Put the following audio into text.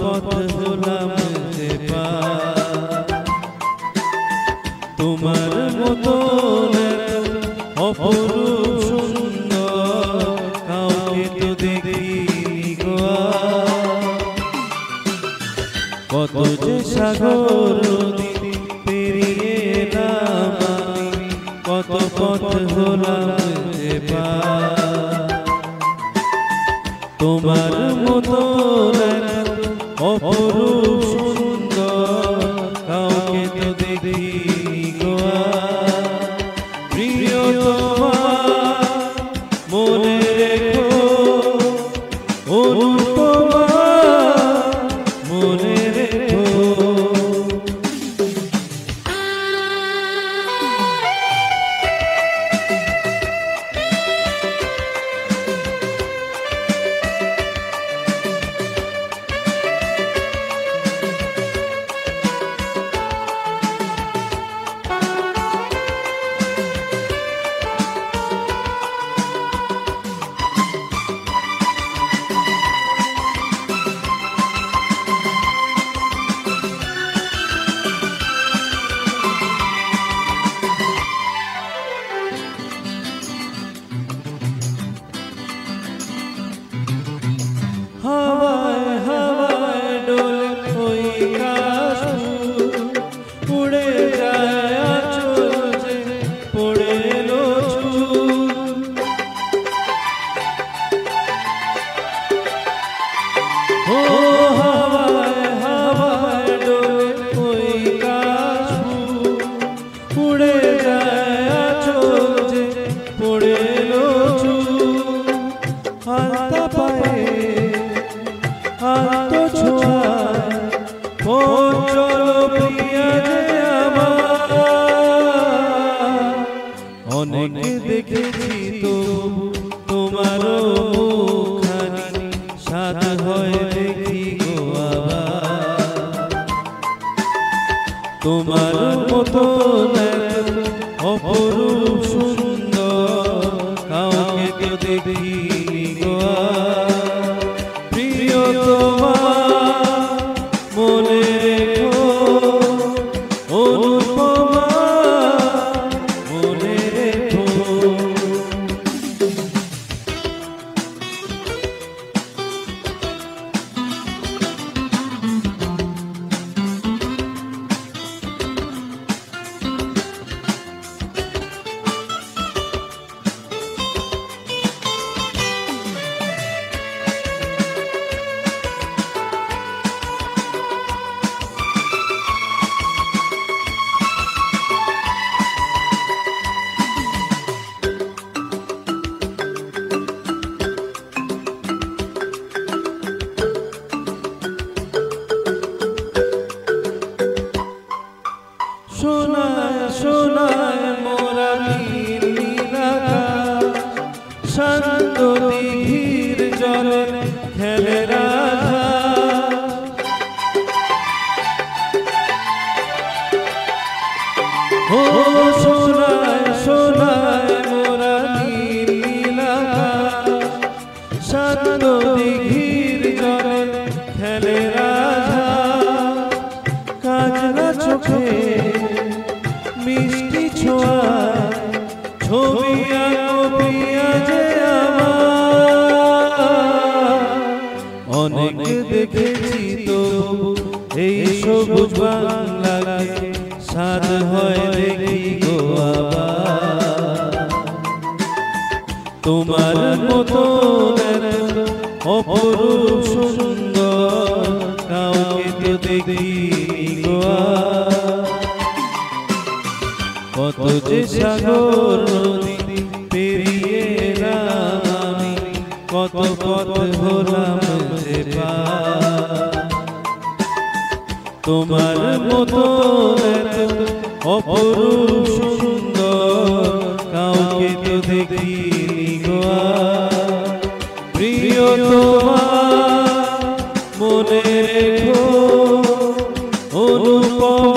পথ হলাম যে পার। তোমার মতো অপরূপ সুন্দর কাউকে তো দেখিনি গো আর। কত যে সাগর নদী পেরিয়ে এলাম আমি, কত পথ হলাম যে পার। তোমার মতো অপরূপ সুন্দর কাউকে তো দেখিনি গো আর। প্রিয়তমা মনে রেখো, অনুপমা মনে রেখো। হাওয়ায় হাওয়ায় ডোলে ওই কাশফুল, উড়ে যায় আঁচল যে পড়ে এলো চুল। ও হাওয়ায় হাওয়ায় ডোলে ওই কাশফুল, উড়ে যায় আঁচল যে পড়ে এলো চুল। হালতা পায়ে হাত ছোঁয়ায় মন চলো প্রিয়া যে আমার। অনেক দেখেছি তবু তোমারও মুখখানি, সাধ হয় দেখি গো আবার। তোমার মতো অপরূপ সুন্দর কাউকে তো দেখিনি গো আর। প্রিয়তমা মনে রেখো, অনুপমা মনে রেখো। সোনায় সোনায় মোরা নীল নীল আকাশ, শান্ত দিঘির জলে খেলে রাজহাঁস। ও সোনায় সোনায় মোরা নীল নীল আকাশ, শান্ত দিঘির জলে খেলে রাজহাঁস। কাজলা চোখে মিষ্টি ছোঁয়ায় ছবি আঁকো প্রিয়া যে আমার। অনেক দেখেছি তবু এই সবুজ বাংলাকে, সাধ হয় দেখি গো আবার। তোমার মতো অপরূপ সুন্দর কাউকে তো দেখিনি গো আর। কত যে সাগর নদী পেরিয়ে এলাম আমি, কত পথ হলাম যে পার। তোমার মতো অপরূপ সুন্দর কাউকে তো দেখিনি গো আর। প্রিয়তমা মনে রেখো, অনুপমা